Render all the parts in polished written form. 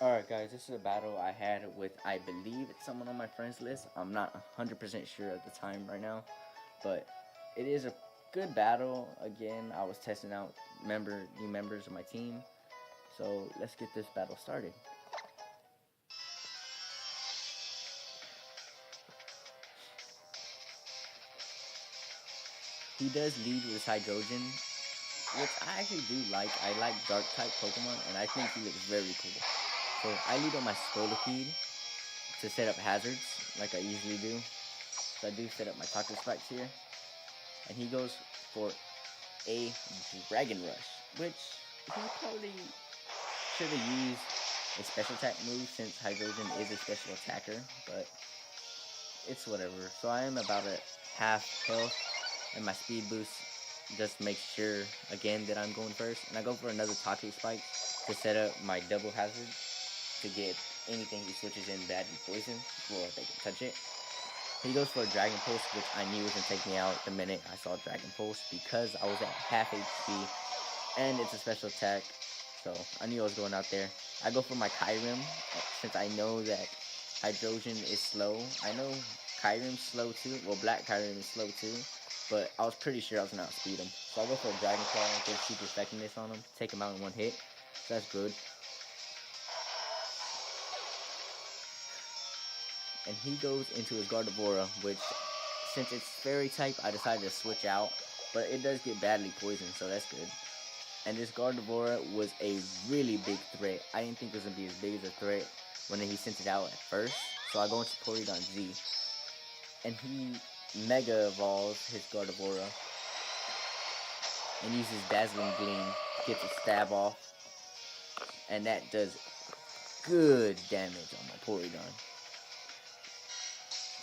Alright guys, this is a battle I had with, I believe it's someone on my friends list. I'm not 100% sure at the time right now, but it is a good battle. Again, I was testing out new members of my team. So let's get this battle started. He does lead with his Hydrogen, which I actually do like. I like dark type Pokemon, and I think he looks very cool. So I lead on my Scolipede to set up hazards, like I usually do. So I do set up my Taco Spikes here. And he goes for a Dragon Rush, which he probably should have used a special attack move since Hydrogen is a special attacker, but it's whatever. So I am about at half health, and my speed boost just makes sure again that I'm going first. And I go for another Taco Spike to set up my double hazard to get anything he switches in bad and poison before they can touch it. He goes for a Dragon Pulse, which I knew was going to take me out the minute I saw Dragon Pulse because I was at half HP and it's a special attack, so I knew I was going out there. I go for my Kyurem since I know that Hydrogen is slow. I know Kyurem's slow too, well Black Kyurem is slow too, but I was pretty sure I was going to outspeed him. So I go for a Dragon Claw and get super effectiveness on him, take him out in one hit, so that's good. And he goes into his Gardevoir, which, since it's fairy type, I decided to switch out, but it does get badly poisoned, so that's good. And this Gardevoir was a really big threat. I didn't think it was going to be as big as a threat when he sent it out at first, so I go into Porygon Z, and he Mega Evolves his Gardevoir, and uses Dazzling Gleam to get the stab off, and that does good damage on my Porygon,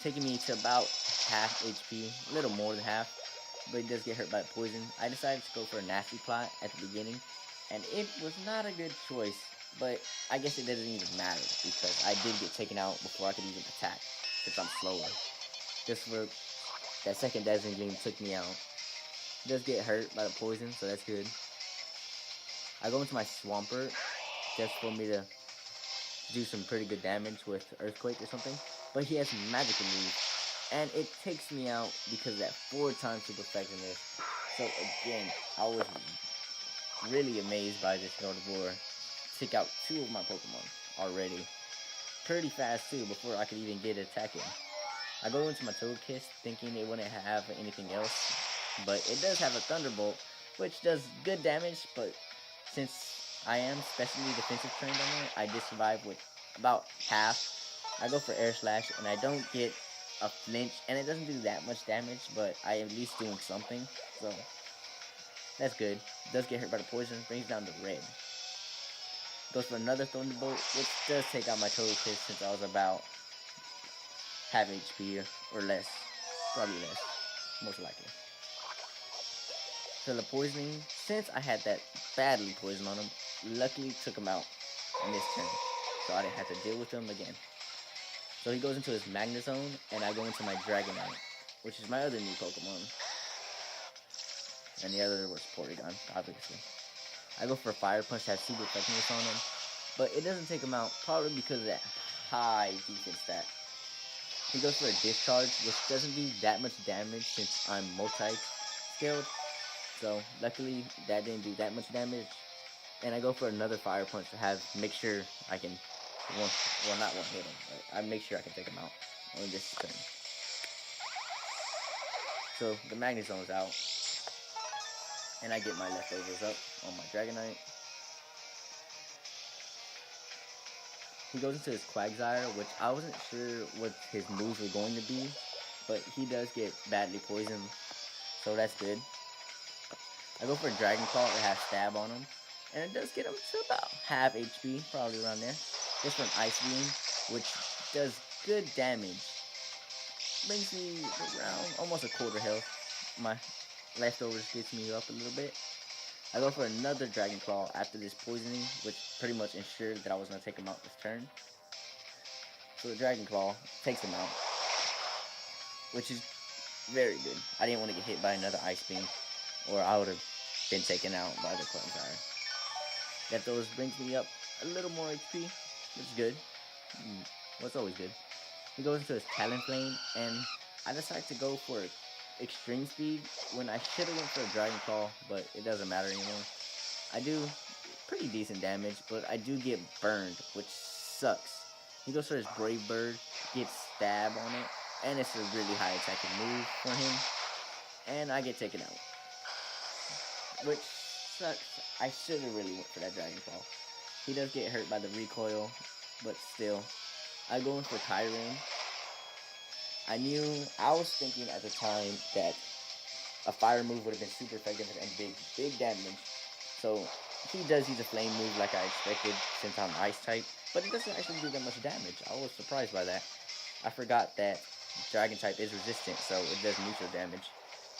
taking me to about half HP, a little more than half, but it does get hurt by poison. I decided to go for a Nasty Plot at the beginning, and it was not a good choice, but I guess it doesn't even matter, because I did get taken out before I could even attack, since I'm slower. Just for that second Dazzling Gleam took me out. It does get hurt by the poison, so that's good. I go into my Swampert, just for me to do some pretty good damage with Earthquake or something, but he has magical moves, and it takes me out because of that 4-time super effectiveness. So again, I was really amazed by this Gardevoir. Take out 2 of my Pokemon already, pretty fast too, before I could even get attacking. I go into my Togekiss thinking it wouldn't have anything else, but it does have a Thunderbolt, which does good damage, but since I am specially defensive trained on it, I did survive with about half. I go for Air Slash, and I don't get a flinch, and it doesn't do that much damage, but I am at least doing something, so that's good. It does get hurt by the poison, brings down the red. Goes for another Thunderbolt, which does take out my Togekiss since I was about half HP or less, probably less, most likely. So the poisoning, since I had that badly poison on him, luckily took him out in this turn, so I didn't have to deal with him again. So he goes into his Magnezone, and I go into my Dragonite, which is my other new Pokemon. And the other was Porygon, obviously. I go for a Fire Punch to have super effectiveness on him, but it doesn't take him out, probably because of that high defense stat. He goes for a Discharge, which doesn't do that much damage since I'm multi-scaled. So luckily that didn't do that much damage. And I go for another Fire Punch to make sure I can not one hit him, but I make sure I can take him out on this turn. So the Magnezone's out, and I get my leftovers up on my Dragonite. He goes into his Quagsire, which I wasn't sure what his moves were going to be, but he does get badly poisoned, so that's good. I go for a Dragon Claw that has stab on him, and it does get him to about half HP, probably around there. Goes for an Ice Beam, which does good damage. Brings me around almost a quarter health. My leftovers gets me up a little bit. I go for another Dragon Claw after this poisoning, which pretty much ensured that I was going to take him out this turn. So the Dragon Claw takes him out, which is very good. I didn't want to get hit by another Ice Beam, or I would have been taken out by the Quagsire. Leftovers brings me up a little more HP, which is good. What's always good. He goes into his Talonflame, and I decide to go for extreme speed when I should have went for a Dragon Claw, but it doesn't matter anymore. I do pretty decent damage, but I do get burned, which sucks. He goes for his Brave Bird, gets stab on it, and it's a really high attacking move for him, and I get taken out, which sucks. I should have really went for that Dragon Claw. He does get hurt by the recoil, but still. I go in for Kyurem. I was thinking at the time that a fire move would have been super effective and big damage. So he does use a flame move like I expected since I'm ice type, but it doesn't actually do that much damage. I was surprised by that. I forgot that dragon type is resistant, so it does neutral damage.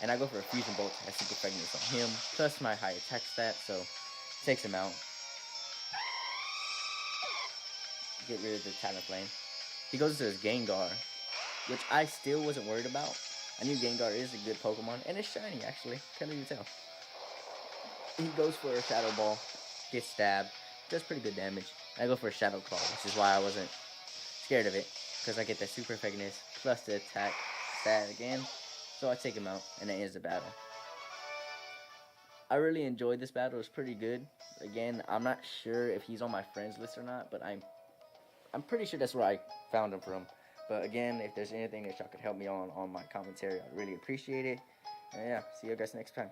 And I go for a fusion bolt to have super effectiveness on him, plus my high attack stat, so takes him out. Get rid of the Talonflame. He goes to his Gengar, which I still wasn't worried about. I knew Gengar is a good Pokemon, and it's shiny actually, can't even tell. He goes for a Shadow Ball, gets stabbed, does pretty good damage. I go for a Shadow Claw, which is why I wasn't scared of it, because I get that super effectiveness plus the attack stat again. So I take him out, and that ends the battle. I really enjoyed this battle. It was pretty good. Again, I'm not sure if he's on my friends list or not, but I'm pretty sure that's where I found him from. But again, if there's anything that y'all could help me on my commentary, I'd really appreciate it. And yeah, see you guys next time.